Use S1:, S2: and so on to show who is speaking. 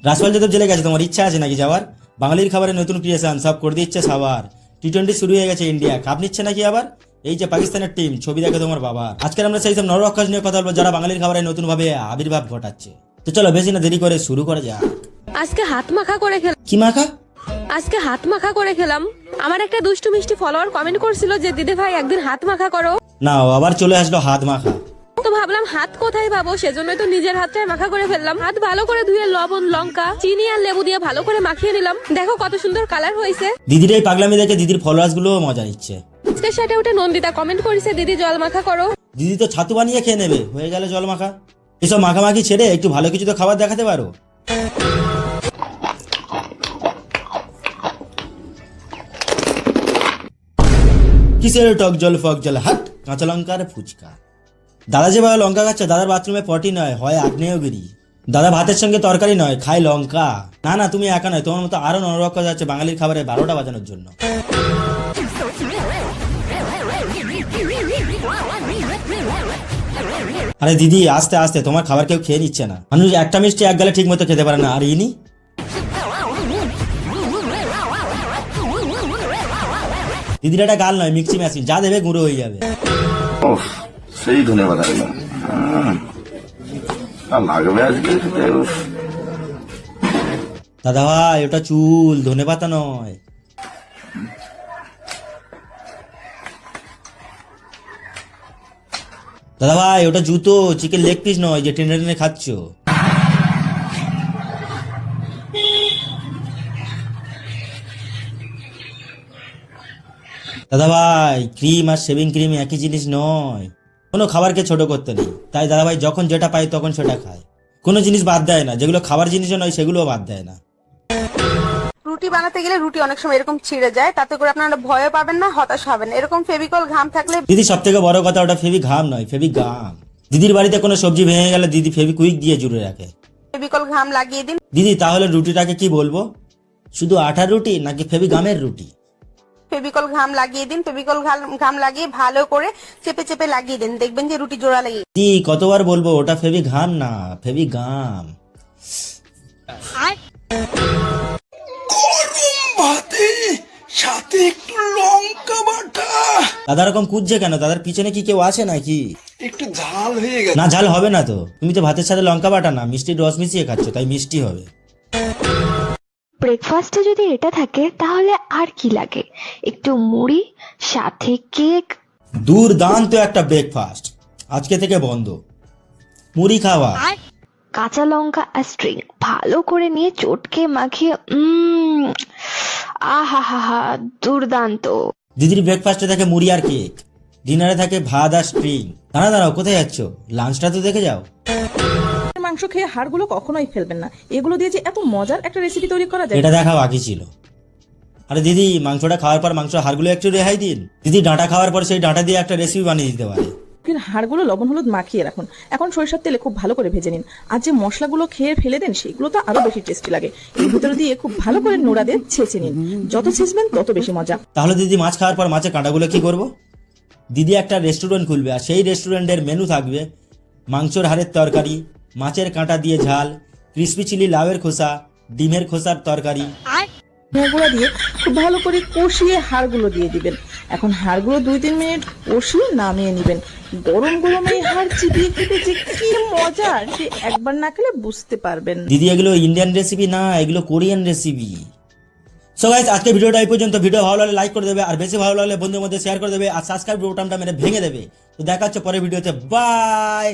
S1: রাসপাল যাদব জেলে গেছে, তোমার ইচ্ছা আছে নাকি যাওয়ার? বাঙালির খাবারের নতুন ক্রিয়েশন সব করে দিচ্ছে সাবার। টি-20 শুরু হয়ে গেছে, ইন্ডিয়া কাপ নিচ্ছে নাকি আবার? এই যে পাকিস্তানের টিম, ছবি দেখে তোমার বাবা। আজকে আমরা সেই সব নররক্ষস নিয়ে কথা বলবো যারা বাঙালির খাবারের নতুন ভাবে আবির্ভাব ঘটাচ্ছে। তো চলো বেশি না দেরি করে শুরু করা যাক।
S2: আজকে হাত মাখা করে খেলাম।
S1: কি মাখা?
S2: আজকে হাত মাখা করে খেলাম। আমার একটা দুষ্টু মিষ্টি ফলোয়ার কমেন্ট করছিল যে দিদি ভাই একদিন হাত মাখা করো।
S1: না, আবার চলে আসলো হাত মাখা।
S2: তো ভাবলাম হাত কোথায় পাবো, সেজন্যই তো নিজের হাতটাই মাখা করে ফেললাম। হাত ভালো করে ধুয়ে লবণ, লঙ্কা, চিনি আর লেবু দিয়ে ভালো করে মাখিয়ে নিলাম। দেখো কত সুন্দর কালার হয়েছে।
S1: দিদির এই পাগলামি দেখে দিদির ফলোয়ার্স গুলো মজা নিচ্ছে।
S2: আজকের সাথে উঠে নন্দিতা কমেন্ট করেছে দিদি জল মাখা করো।
S1: দিদি তো ছাতু বানিয়ে খেয়ে নেবে, হয়ে গেল জল মাখা। এসব মাখামাখি ছেড়ে একটু ভালো কিছু তো খাবার দেখাতে পারো। কিসের টক জল ফক জল, হাট কাঁচা লঙ্কার ফুচকা। দাদা যেভাবে লঙ্কা খাচ্ছে, দাদার বাথরুমে পটি নয়, হয় আগ্নেয়গিরি। দাদা ভাতের সঙ্গে তরকারি নয়, খায় লঙ্কা। না না, তুমি একা নয়, তোমার মতো আরো নররক্ষস আছে বাঙালির খাবারে 12টা বাজানোর জন্য। আরে দিদি আস্তে আস্তে, তোমার খাবার কেউ খেয়ে নিচ্ছে না। মানুষ একটা মিষ্টি এক গালে ঠিক মতো খেতে পারে না, আর ইনি দিদির একটা গাল নয়, মিক্সি মেশিন, যা দেবে গুঁড়ো হয়ে যাবে।
S3: সেই ধন্যবাদ লাগবে আজকে।
S1: দাদা ভাই ওটা চুল, ধনেপাতা নয়। দাদা ভাই ওটা জুতো, চিকেন লেগ পিস নয় যে টেনে টেনে খাচ্ছ। দাদা ভাই ক্রিম আর শেভিং ক্রিম একই জিনিস নয়। কোনো খাবারকে ছোট করতে নেই, তাই দাদা ভাই যখন যেটা পায় তখন সেটা খায়। কোনো জিনিস বাদ দেয় না, যেগুলো খাবার জিনিসও নয় সেগুলোও বাদ দেয় না।
S4: রুটি বানাতে গেলে রুটি অনেক সময় এরকম ছিঁড়ে যায়, তাতে করে আপনারা ভয়ও পাবেন না, হতাশ হবেন না। এরকম ফেভিকল ঘাম থাকলে
S1: দিদি সব থেকে বড় কথা, ওটা ফেভি ঘাম নয়, ফেভি গাম। দিদির বাড়িতে কোনো সবজি ভেঙে গেলে দিদি ফেভি কুইক দিয়ে জুড়ে রাখে।
S4: ফেভিকল ঘাম লাগিয়ে দিন।
S1: দিদি তাহলে রুটিটাকে কি বলবো, শুধু আটার রুটি নাকি ফেভি গামের রুটি?
S4: ফেভিকল ঘাম লাগিয়ে দিন। ফেভিকল ঘাম লাগিয়ে ভালো করে চেপে চেপে লাগিয়ে দিন, দেখবেন যে রুটি জোড়া লেগে।
S1: দিদি কতবার বলবো, ওটা ফেভি ঘাম না, ফেভি গাম।
S5: সাথে একটু লঙ্কা বাটা।
S1: দাদা এরকম কুঁদছে কেন? দাদার পিছনে কি কেউ আছে নাকি?
S5: একটু ঝাল হয়ে গেছে।
S1: না ঝাল হবে না তো, তুমি তো ভাতের সাথে লঙ্কা বাটা না, মিষ্টির রস মিশিয়ে খাচ্ছ, তাই মিষ্টি হবে।
S6: ব্রেকফাস্টে যদি এটা থাকে তাহলে আর কি লাগে? একটু মুড়ি, সাথে কেক।
S1: দুর্দান্ত একটা ব্রেকফাস্ট, আজকে থেকে বন্ধ মুড়ি খাওয়া।
S6: কাঁচা লঙ্কা আর স্ট্রিং ভালো করে নিয়ে চটকে মাখিয়ে আহা হা হা, দুর্দান্ত।
S1: দিদির ব্রেকফাস্টে থাকে মুড়ি আর কেক, ডিনারে থাকে ভাত আর স্ট্রিং। দাঁড়াও কোথায় যাচ্ছ? লাঞ্চটা তো দেখে যাও।
S7: মাংস খেয়ে হাড়গুলো কখনোই ফেলবেন না। এগুলো দিয়ে যে এত মজার একটা রেসিপি তৈরি করা যায়,
S1: এটা দেখা বাকি ছিল। আরে দিদি মাংসটা খাওয়ার পর মাংস হাড়গুলো একটু রেহাই দিন। দিদি ডাঁটা খাওয়ার পর সেই ডাঁটা দিয়ে একটা রেসিপি বানিয়ে দিতে পারে।
S7: হাড়গুলো লবণ হলুদ মাখিয়ে রাখুন, এখন সরিষার তেলে খুব ভালো করে ভেজে নিন। আর যে মশলাগুলো খেয়ে ফেলে দেন সেগুলো তো আরো বেশি টেস্টি লাগে। এর ভিতরে দিয়ে খুব ভালো করে নোড়া দিয়ে ছেঁচে নিন, যত ছেঁচবেন তত বেশি মজা।
S1: তাহলে দিদি মাছ খাওয়ার পর মাছের কাঁটাগুলো কি করব? দিদি একটা রেস্টুরেন্ট খুলবে, আর সেই রেস্টুরেন্টের মেনু থাকবে মাংসর হাড়ের তরকারি, মাছের কাঁটা দিয়ে ঝাল, ক্রিসপি চিলি লাউয়ের খোসা, ডিমের খোসার তরকারি।
S7: গুঁড়া দিয়ে খুব ভালো করে কষিয়ে হাড়গুলো দিয়ে দিবেন। এখন হাড়গুলো 2-3 মিনিট কষিয়ে নামিয়ে নেবেন। গরম গরম এই হাড় চিবিয়ে খেতে যে কি মজা, সে একবার না খেলে বুঝতে পারবেন।
S1: দিদি এগুলো ইন্ডিয়ান রেসিপি না, এগুলো কোরিয়ান রেসিপি। সো গাইস আজকে ভিডিওটা এই পর্যন্ত। ভিডিও ভালো লাগলে লাইক করে দেবে, আর বেশি ভালো লাগলে বন্ধুদের মধ্যে শেয়ার করে দেবে, আর সাবস্ক্রাইব বাটনটা মেরে ভেঙে দেবে। তো দেখা হচ্ছে পরের ভিডিওতে, বাই।